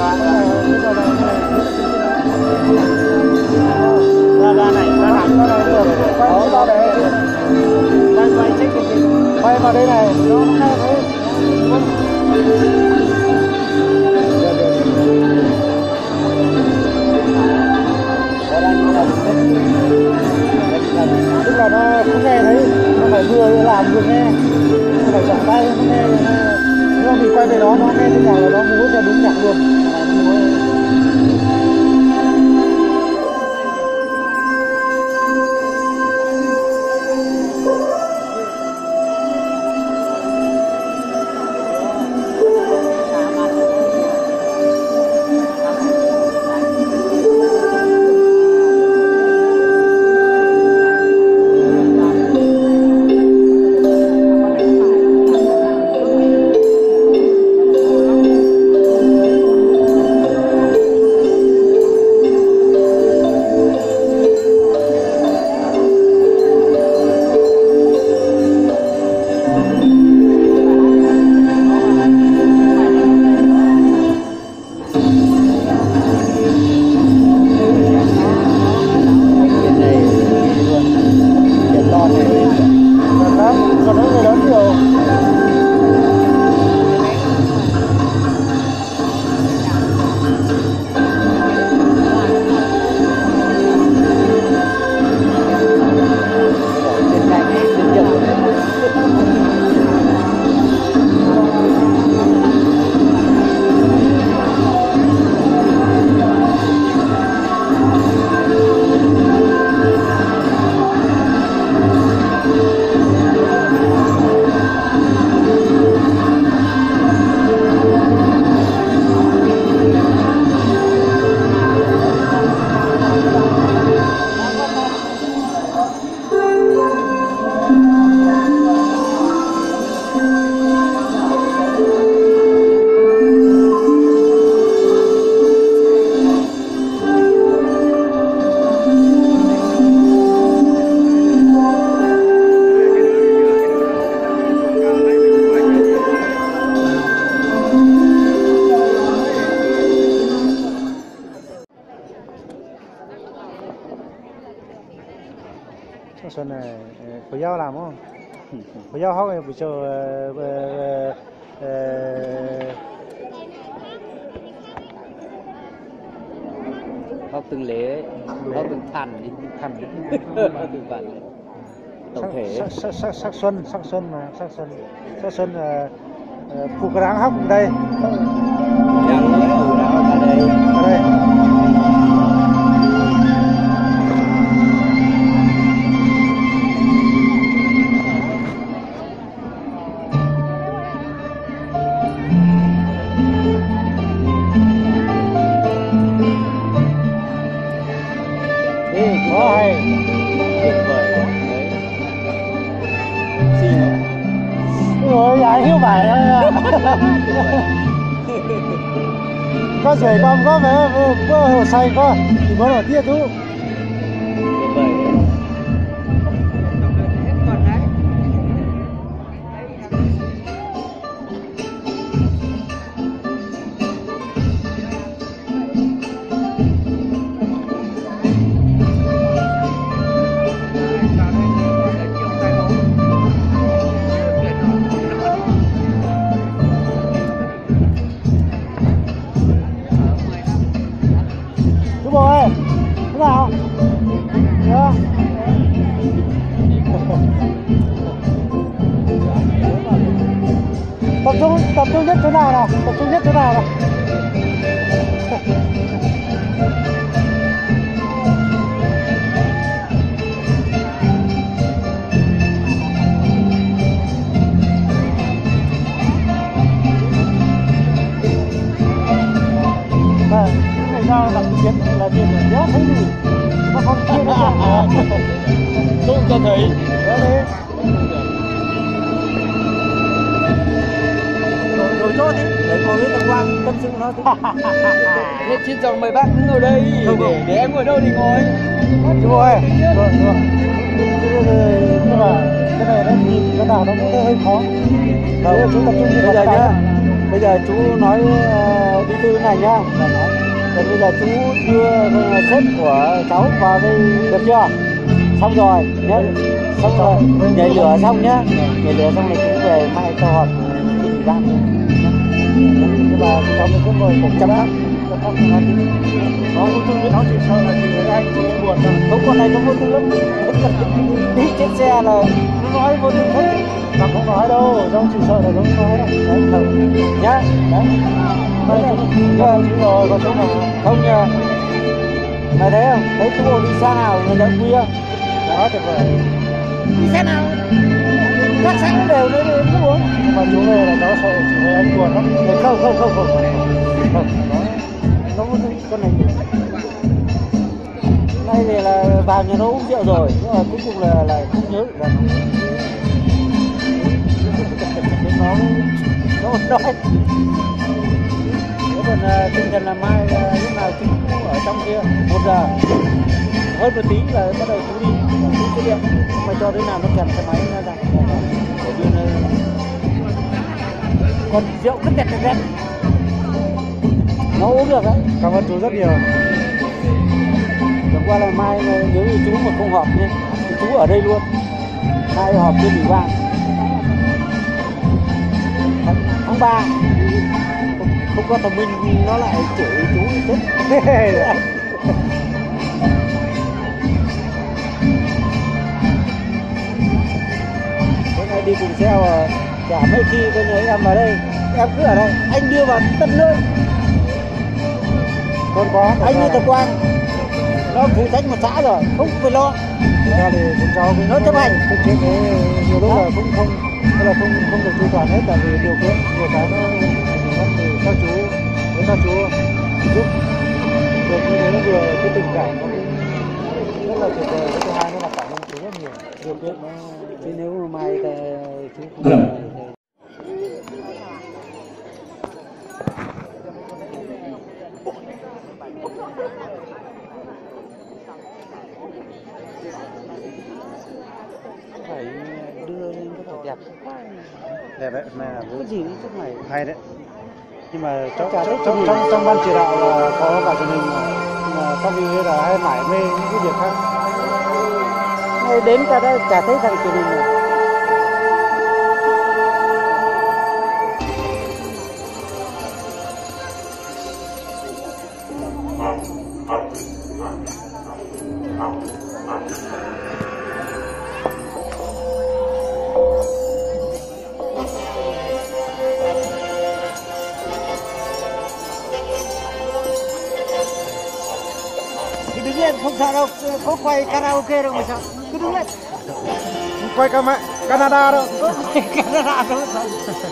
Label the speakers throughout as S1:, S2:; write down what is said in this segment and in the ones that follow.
S1: Ra này, ra thẳng ra đây được. Đó, ra đây. Quay check cái gì? Quay vào đây này, nó hay đấy. Tức là nó không nghe thấy, nó phải vừa làm vừa nghe, nó phải chọn tay nó nghe. Nếu mà mình quay về đó nó nghe thế nào là nó múa theo đúng nhạc luôn. Xuân này có dao làm không? Có dao hóc này buổi chiều
S2: hóc từng lễ, hóc từng thành từng phần tổng thể.
S1: Sắc xuân mà sắc xuân phụ cái đáng hóc ở đây.
S2: Đang nói ở đó ở đây.
S1: Ôi ai hiếu bài có rủi bom có hồ xay có thì có tiết tú tập trung nhất chỗ nào nào, tập trung nhất chỗ nào nào. Cái này ra là biến là biến nhớ thấy gì nó không chia nó
S2: tôi cho thấy
S1: rồi chốt đi để ngồi với thằng Quang tâm sự nó
S2: thế xin chồng mời bác ngồi đây để em ngồi đâu thì ngồi.
S1: Đúng rồi nhưng mà cái này nó nhìn cái nào nó cũng hơi khó. Chú tập trung như bây giờ nhá. Bây giờ chú nói bí thư này nhá. Rồi bây giờ chú đưa sếp của cháu vào đây được chưa? Xong rồi nhé, xong rồi nhảy lửa xong nhá, nhảy lửa xong rồi chú về mai cho họp cái ủy ban nhé. Nhưng mà cháu mới có ngồi một chăm sóc
S2: Nó vô tư với nó chỉ sợ là chỉ với anh chị buồn thôi.
S1: không, con này nó vô tư lắm. Đi trên xe là nó nói vô tư hết.
S2: Mà không nói đâu, đâu chỉ sợ là không nói đâu.
S1: Đấy, không. Nhá, đấy.
S2: Đây là chứ rồi, có chỗ nào
S1: Không nhờ. Mày thấy không? Thấy chú bộ đi xa nào người đã khuya.
S2: đó tuyệt vời.
S1: Đi xe nào? Các sáng đều đến chú uống.
S2: Nhưng mà chú về là cháu sợ chỉ với anh buồn lắm.
S1: Không. Nó vô tư, con này. Nay thì là vào nhà nó uống rượu rồi, nhưng mà cuối cùng là không nhớ được rằng nó nói. Thế còn tinh thần là mai lúc nào chú ở trong kia 1 giờ hơn một tí là bắt đầu chú đi, chú có điện mà cho đến nào nó kèm xe máy ra rằng để đưa nơi. Còn rượu cứ tẹt nó uống được đấy.
S2: Cảm ơn chú rất nhiều.
S1: Chẳng qua là mai nếu như chú mà không họp nhé thì chú ở đây luôn, mai họp trên ủy ban tháng 3 không có thằng Minh nó lại chửi chú chết. Hôm nay đi cùng xe mà chả mấy khi coi như em vào đây, em cứ ở đây, anh đưa vào tận nơi.
S2: Con có.
S1: Anh như Tập Quang, nó phụ trách một xã rồi, không phải lo.
S2: Thực ra thì chúng cháu cũng
S1: Nó chấp hành.
S2: cũng chế thế nhiều lúc là cũng không, tức là không được chu toàn hết, tại vì điều kiện nhiều cái nó ảnh hưởng lắm. Thì các chú với các chú giúp được như thế, nó vừa cái tình cảm nó cũng rất là tuyệt vời. Cái thứ hai nó là cảm ơn chú rất nhiều. Điều kiện nó
S1: Chứ nếu mà mai chú không phải đưa lên cái phải đẹp quá.
S2: đẹp đấy, này là
S1: Cái gì nó lúc này
S2: hay đấy. Nhưng mà
S1: Chả thấy
S2: trong ban chỉ đạo là có cả truyền hình nhưng mà sau khi là hay mải mê những cái việc khác.
S1: ngay đến ta đã chả thấy thằng truyền hình này. Thì đứng lên không sợ đâu, có quay karaoke đâu mà sợ, cứ đứng lên.
S2: Quay Canada đâu.
S1: Có quay Canada đâu mà sợ.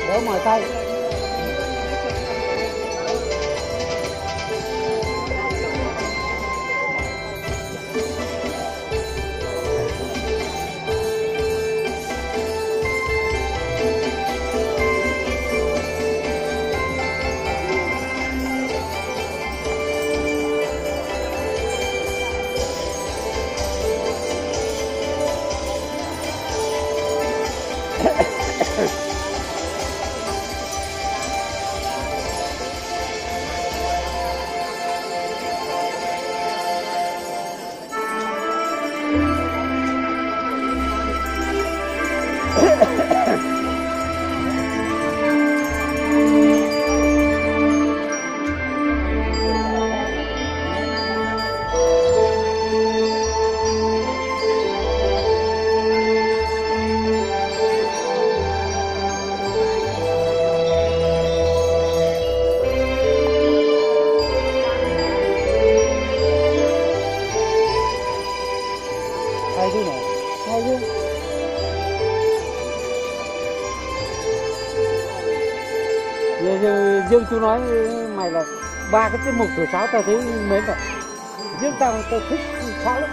S1: Đỡ mỏi tay. riêng chú nói mày là ba cái tiết mục thổi sáo tao thấy mến rồi. Riêng tao thích sáo lắm.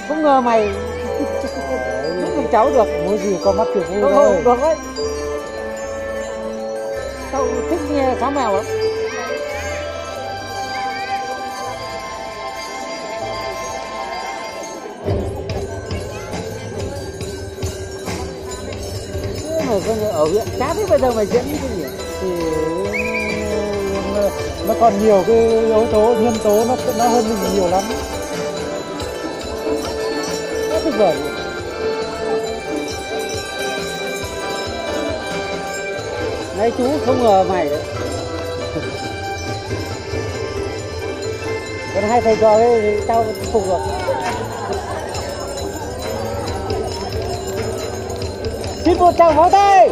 S1: Không ngờ mày giúp thằng cháu được.
S2: Mỗi gì có mắt kiểu vui
S1: Được
S2: thôi.
S1: rồi, được đấy. Tao thích nghe sáo mèo lắm. Mày coi như ở huyện chả biết bây giờ mày diễn cái gì.
S2: Thì nó còn nhiều cái yếu tố nhân tố nó hơn mình nhiều lắm.
S1: Rất tuyệt vời. Đấy chú không ngờ mày đấy. Còn hai thầy trò ấy thì tao phục rồi. Xin một tràng pháo tay.